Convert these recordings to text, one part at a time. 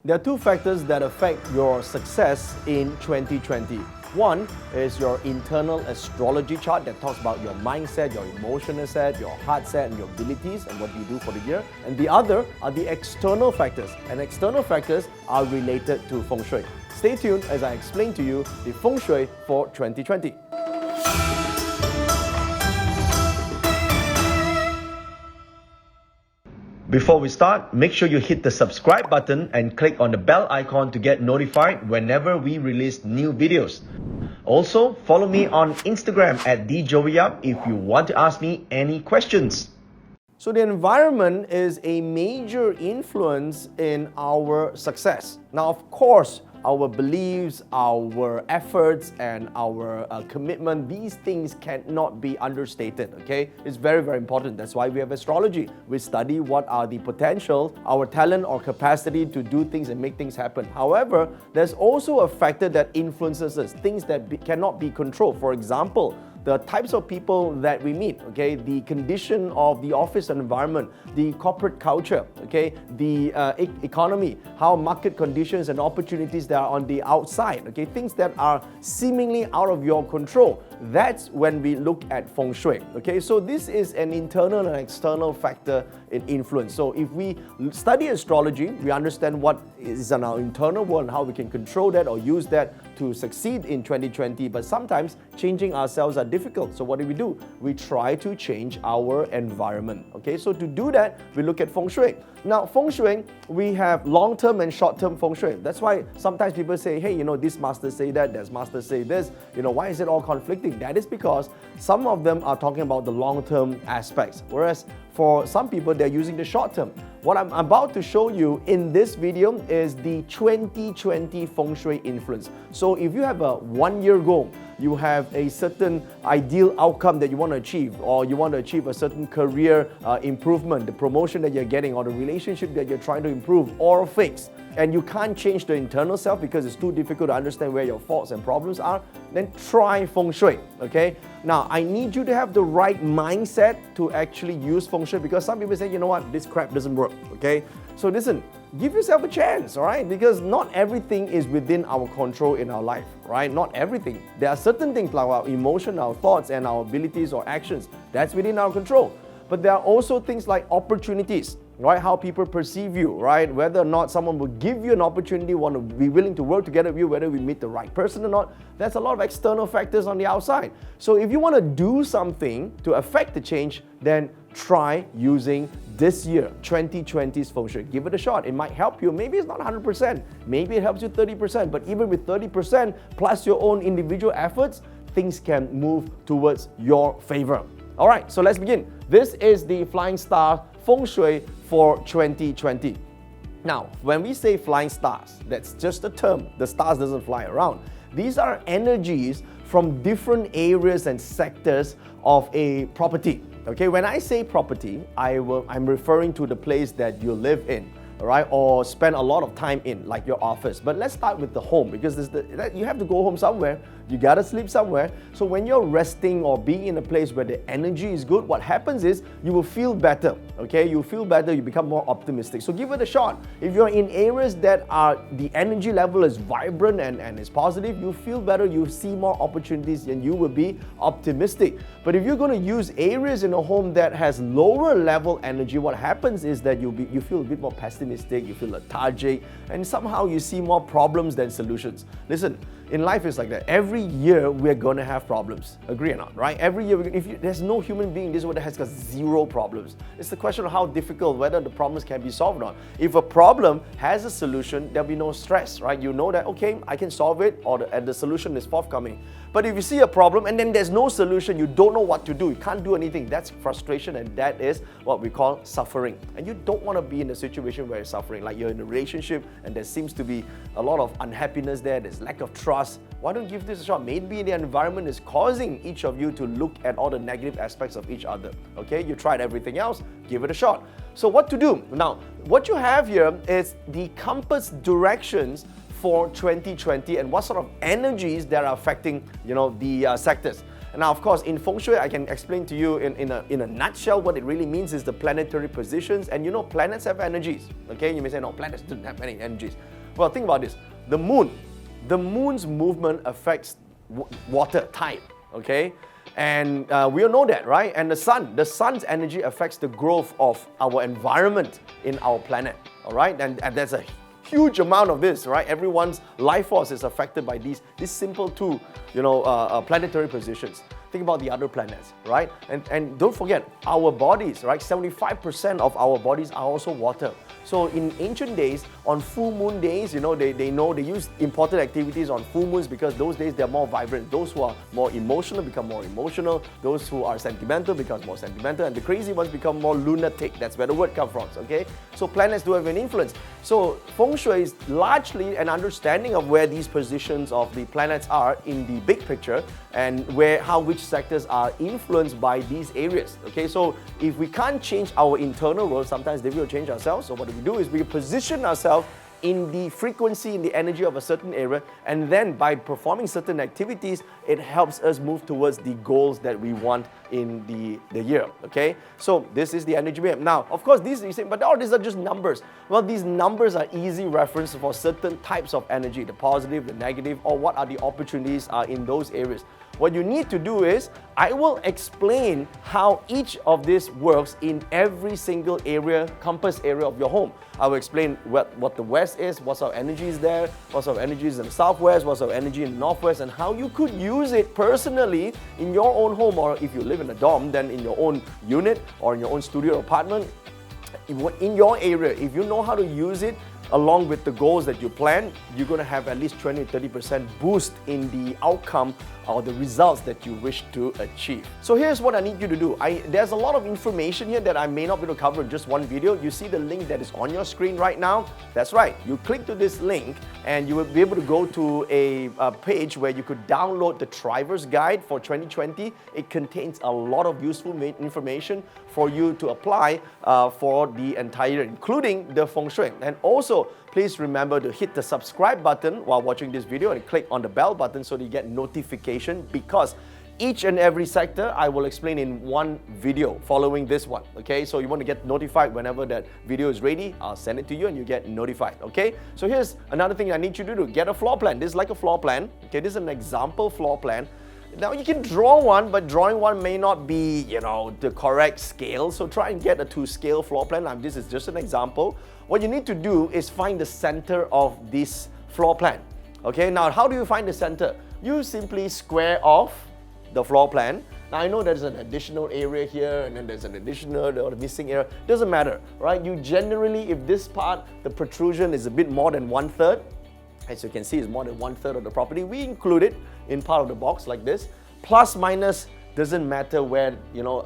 There are two factors that affect your success in 2020. One is your internal astrology chart that talks about your mindset, your emotional set, your heart set, and your abilities and what you do for the year. And the other are the external factors. And external factors are related to Feng Shui. Stay tuned as I explain to you the Feng Shui for 2020. Before we start, make sure you hit the subscribe button and click on the bell icon to get notified whenever we release new videos. Also, follow me on Instagram at djoeyup if you want to ask me any questions. So the environment is a major influence in our success. Now, of course, our beliefs, our efforts, and our commitment, these things cannot be understated, okay? It's very, very important. That's why we have astrology. We study what are the potential, our talent or capacity to do things and make things happen. However, there's also a factor that influences us, things that cannot be controlled. For example, the types of people that we meet, okay, the condition of the office environment, the corporate culture, okay, the economy, how market conditions and opportunities that are on the outside, okay, things that are seemingly out of your control. That's when we look at Feng Shui, okay. So this is an internal and external factor in influence. So if we study astrology, we understand what is in our internal world and how we can control that or use that to succeed in 2020. But sometimes changing ourselves are difficult. So what do? We try to change our environment, okay. So to do that, we look at Feng Shui. Now, Feng Shui, we have long-term and short-term Feng Shui. That's why sometimes people say, hey, this master say that, there's master say this, why is it all conflicting? That is because some of them are talking about the long-term aspects, whereas for some people, they're using the short-term. What I'm about to show you in this video is the 2020 Feng Shui influence. So if you have a one-year goal, you have a certain ideal outcome that you want to achieve, or you want to achieve a certain career improvement, the promotion that you're getting, or the relationship that you're trying to improve or fix, and you can't change the internal self because it's too difficult to understand where your faults and problems are, then try Feng Shui, okay? Now, I need you to have the right mindset to actually use Feng Shui, because some people say, you know what, this crap doesn't work, okay? So listen, give yourself a chance, all right? Because not everything is within our control in our life, right? Not everything. There are certain things like our emotion, our thoughts, and our abilities or actions. That's within our control. But there are also things like opportunities, right? How people perceive you, right? Whether or not someone will give you an opportunity, want to be willing to work together with you, whether we meet the right person or not. That's a lot of external factors on the outside. So if you want to do something to affect the change, then try using this year, 2020's Feng Shui. Give it a shot. It might help you. Maybe it's not 100%. Maybe it helps you 30%. But even with 30% plus your own individual efforts, things can move towards your favor. All right, so let's begin. This is the Flying Star Feng Shui for 2020. Now, when we say flying stars, that's just a term. The stars doesn't fly around. These are energies from different areas and sectors of a property. Okay, when I say property, I'm referring to the place that you live in, all right, or spend a lot of time in, like your office. But let's start with the home, because you have to go home somewhere. You gotta sleep somewhere. So when you're resting or being in a place where the energy is good, what happens is you will feel better, okay? You feel better, you become more optimistic. So give it a shot. If you're in areas that are, the energy level is vibrant and is positive, you feel better, you see more opportunities, and you will be optimistic. But if you're gonna use areas in a home that has lower level energy, what happens is that you feel a bit more pessimistic, you feel lethargic, and somehow you see more problems than solutions. Listen, in life it's like that. Every year we're gonna have problems. Agree or not, right? Every year, there's no human being in this world that has got zero problems. It's the question of how difficult, whether the problems can be solved or not. If a problem has a solution, there'll be no stress, right? You know that, okay, I can solve it, and the solution is forthcoming. But if you see a problem and then there's no solution, you don't know what to do, you can't do anything, that's frustration, and that is what we call suffering. And you don't want to be in a situation where you're suffering, like you're in a relationship and there seems to be a lot of unhappiness there's lack of trust. Why don't you give this a shot? Maybe the environment is causing each of you to look at all the negative aspects of each other. Okay, you tried everything else, give it a shot. So what to do? Now, what you have here is the compass directions for 2020 and what sort of energies that are affecting the sectors. And now, of course, in Feng Shui, I can explain to you in a nutshell what it really means is the planetary positions. And you know, planets have energies. Okay, you may say, no, planets don't have any energies. Well, think about this. The moon's movement affects water type. Okay, and we all know that, right? And the sun's energy affects the growth of our environment in our planet. All right, and there's a huge amount of this, right? Everyone's life force is affected by these simple two, planetary positions. Think about the other planets, right? And don't forget, our bodies, right? 75% of our bodies are also water. So in ancient days, on full moon days, they use important activities on full moons because those days they're more vibrant. Those who are more emotional become more emotional. Those who are sentimental become more sentimental. And the crazy ones become more lunatic. That's where the word comes from, okay? So planets do have an influence. So Feng Shui is largely an understanding of where these positions of the planets are in the big picture and which sectors are influenced by these areas. Okay, so if we can't change our internal world, sometimes they will change ourselves. So what we do is we position ourselves in the frequency, in the energy of a certain area, and then by performing certain activities, it helps us move towards the goals that we want in the year, okay? So this is the energy map. Now, of course, you say, but all these are just numbers. Well, these numbers are easy reference for certain types of energy, the positive, the negative, or what are the opportunities in those areas. What you need to do is, I will explain how each of this works in every single area, compass area of your home. I will explain what the west is, what sort of energy is there, what sort of energy is in the southwest, what sort of energy in the northwest, and how you could use it personally in your own home, or if you live in a dorm, then in your own unit or in your own studio or apartment. In your area, if you know how to use it, along with the goals that you plan, you're going to have at least 20-30% boost in the outcome or the results that you wish to achieve. So here's what I need you to do. There's a lot of information here that I may not be able to cover in just one video. You see the link that is on your screen right now? That's right. You click to this link and you will be able to go to a page where you could download the Driver's Guide for 2020. It contains a lot of useful information for you to apply for the entire year, including the Feng Shui. And also, please remember to hit the subscribe button while watching this video and click on the bell button so that you get notification, because each and every sector I will explain in one video following this one, okay? So you want to get notified whenever that video is ready, I'll send it to you and you get notified, okay? So here's another thing I need you to do. Get a floor plan. This is like a floor plan, okay? This is an example floor plan. Now you can draw one, but drawing one may not be, the correct scale. So try and get a to-scale floor plan. Now this is just an example. What you need to do is find the center of this floor plan. Okay, now how do you find the center? You simply square off the floor plan. Now I know there's an additional area here and then there's an additional or missing area. Doesn't matter, right? You generally, if this part, the protrusion is a bit more than 1/3, as you can see, is more than 1/3 of the property, we include it in part of the box like this. Plus, minus, doesn't matter where,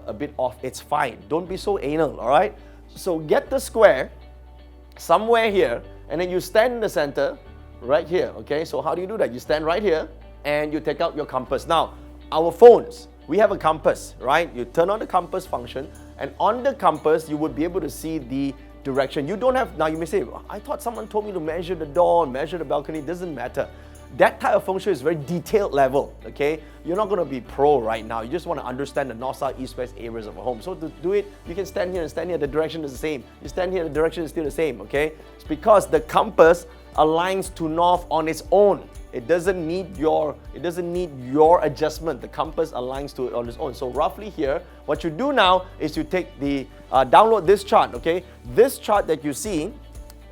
a bit off, it's fine. Don't be so anal, all right? So get the square somewhere here, and then you stand in the center right here, okay? So how do you do that? You stand right here, and you take out your compass. Now, our phones, we have a compass, right? You turn on the compass function, and on the compass, you would be able to see the direction. You don't have, now you may say, I thought someone told me to measure the door, measure the balcony. It doesn't matter. That type of Feng Shui is very detailed level, okay? You're not going to be pro right now. You just want to understand the north, south, east, west areas of a home. So to do it, you can stand here and stand here. The direction is the same. You stand here, the direction is still the same, okay? It's because the compass aligns to north on its own. It doesn't need your adjustment. The compass aligns to it on its own. So roughly here, what you do now is you take the, download this chart, okay? This chart that you see,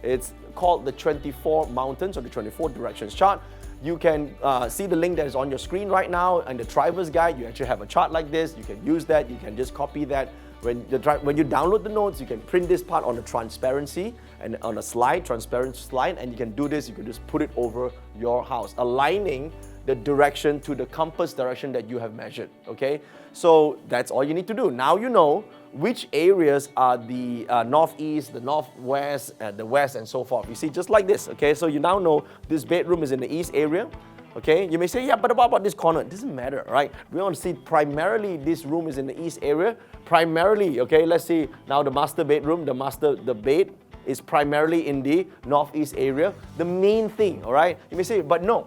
it's called the 24 mountains or the 24 directions chart. You can see the link that is on your screen right now, and the Driver's Guide, you actually have a chart like this. You can use that, you can just copy that. When you download the notes, you can print this part on a transparency and on a slide, transparent slide, and you can do this, you can just put it over your house, aligning the direction to the compass direction that you have measured, okay? So that's all you need to do. Now you know which areas are the northeast, the northwest, the west, and so forth. You see, just like this, okay? So you now know this bedroom is in the east area, okay? You may say, yeah, but what about this corner? It doesn't matter, right? We want to see primarily this room is in the east area. Primarily, okay, let's see now the master bedroom, the bed is primarily in the northeast area. The main thing, all right? You may say, but no,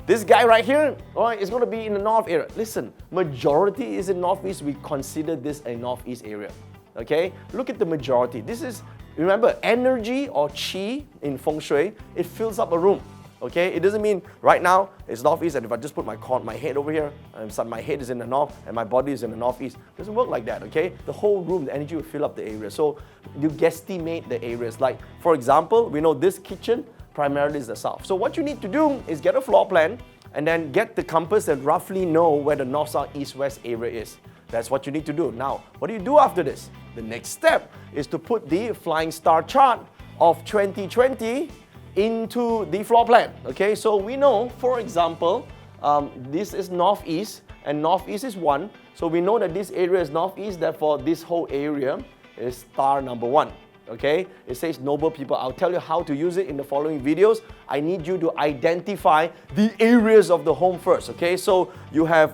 This guy right here, all right, is going to be in the north area. Listen, majority is in northeast. We consider this a northeast area. Okay, look at the majority. This is, remember, energy or qi in Feng Shui, it fills up a room. Okay, it doesn't mean right now it's northeast, and if I just put my head over here, and my head is in the north and my body is in the northeast. It doesn't work like that. Okay, the whole room, the energy will fill up the area. So you guesstimate the areas. Like, for example, we know this kitchen primarily is the south. So what you need to do is get a floor plan and then get the compass and roughly know where the north, south, east, west area is. That's what you need to do. Now, what do you do after this? The next step is to put the flying star chart of 2020 into the floor plan. Okay, so we know, for example, this is northeast and northeast is 1. So we know that this area is northeast, therefore this whole area is star number 1. Okay, it says noble people. I'll tell you how to use it in the following videos. I need you to identify the areas of the home first. Okay, so you have,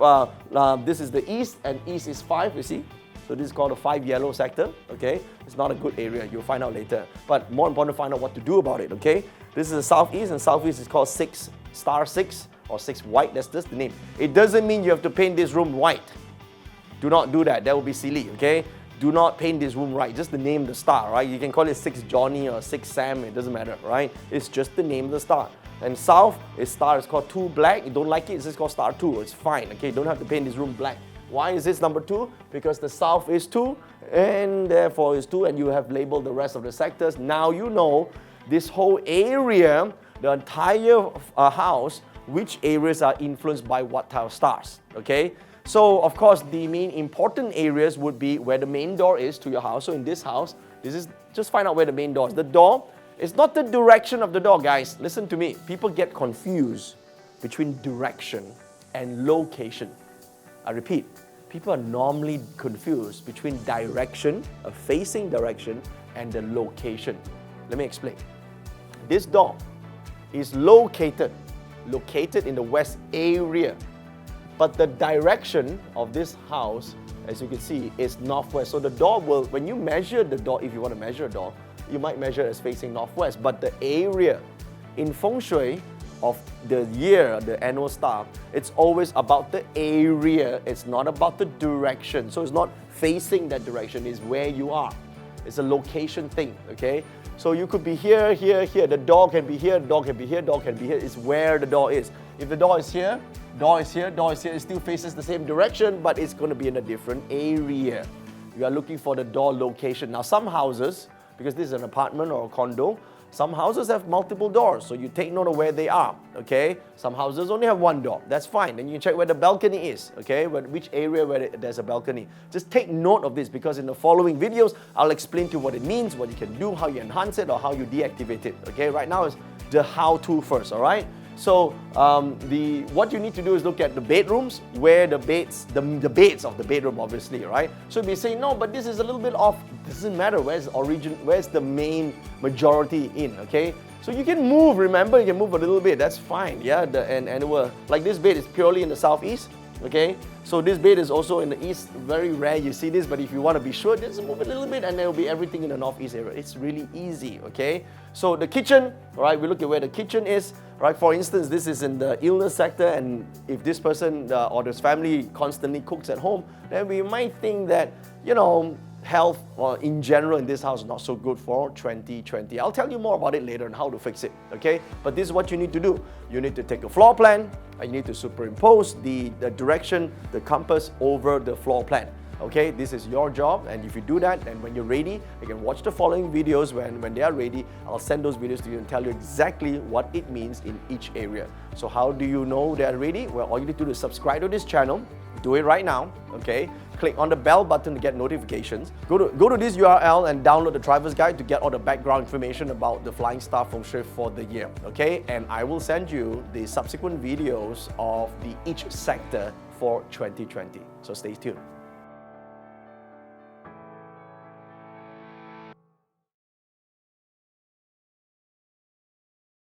this is the east, and east is 5, you see. So this is called a 5 yellow sector. Okay, it's not a good area, you'll find out later. But more important to find out what to do about it. Okay, this is the southeast, and southeast is called 6, star 6, or 6 white. That's just the name. It doesn't mean you have to paint this room white. Do not do that, that will be silly. Okay, do not paint this room right, just the name of the star, right? You can call it 6 Johnny or 6 Sam, it doesn't matter, right? It's just the name of the star. And south is star, it's called 2 black. You don't like it, it's just called star 2. It's fine, okay? You don't have to paint this room black. Why is this number 2? Because the south is 2, and therefore is 2, and you have labeled the rest of the sectors. Now you know this whole area, the entire house, which areas are influenced by what type of stars, okay? So, of course, the main important areas would be where the main door is to your house. So in this house, this is, just find out where the main door is. The door is not the direction of the door, guys. Listen to me. People get confused between direction and location. I repeat, people are normally confused between direction, a facing direction, and the location. Let me explain. This door is located in the west area. But the direction of this house, as you can see, is northwest. So the door will, when you measure the door, if you want to measure a door, you might measure it as facing northwest. But the area in Feng Shui of the year, the annual star, it's always about the area. It's not about the direction. So it's not facing that direction, it's where you are. It's a location thing, okay? So you could be here, here, here. The door can be here, the door can be here, door can be here. It's where the door is. If the door is here, door is here, door is here, it still faces the same direction, but it's going to be in a different area. You are looking for the door location. Now some houses, because this is an apartment or a condo, some houses have multiple doors, so you take note of where they are, okay? Some houses only have 1 door, that's fine. Then you check where the balcony is, okay? Which area where there's a balcony. Just take note of this, because in the following videos, I'll explain to you what it means, what you can do, how you enhance it, or how you deactivate it, okay? Right now is the how-to first, all right? So what you need to do is look at the bedrooms, where the beds of the bedroom, obviously, right? So if you say, no, but this is a little bit off, it doesn't matter where's the main majority in, okay? So you can move, remember, you can move a little bit, that's fine, yeah? Like this bed is purely in the southeast, okay? So this bed is also in the east, very rare you see this, but if you want to be sure, just move a little bit and there will be everything in the northeast area. It's really easy, okay? So the kitchen, all right, we look at where the kitchen is, right? For instance, this is in the illness sector, and if this person or this family constantly cooks at home, then we might think that, you know, health or in general in this house is not so good for 2020. I'll tell you more about it later and how to fix it, okay? But this is what you need to do. You need to take a floor plan and you need to superimpose the direction, the compass over the floor plan. Okay, this is your job, and if you do that, and when you're ready, you can watch the following videos. When they are ready, I'll send those videos to you and tell you exactly what it means in each area. So how do you know they are ready? Well, all you need to do is subscribe to this channel. Do it right now, okay? Click on the bell button to get notifications. Go to this URL and download the driver's guide to get all the background information about the Flying Star Feng Shui for the year, okay? And I will send you the subsequent videos of each sector for 2020. So stay tuned.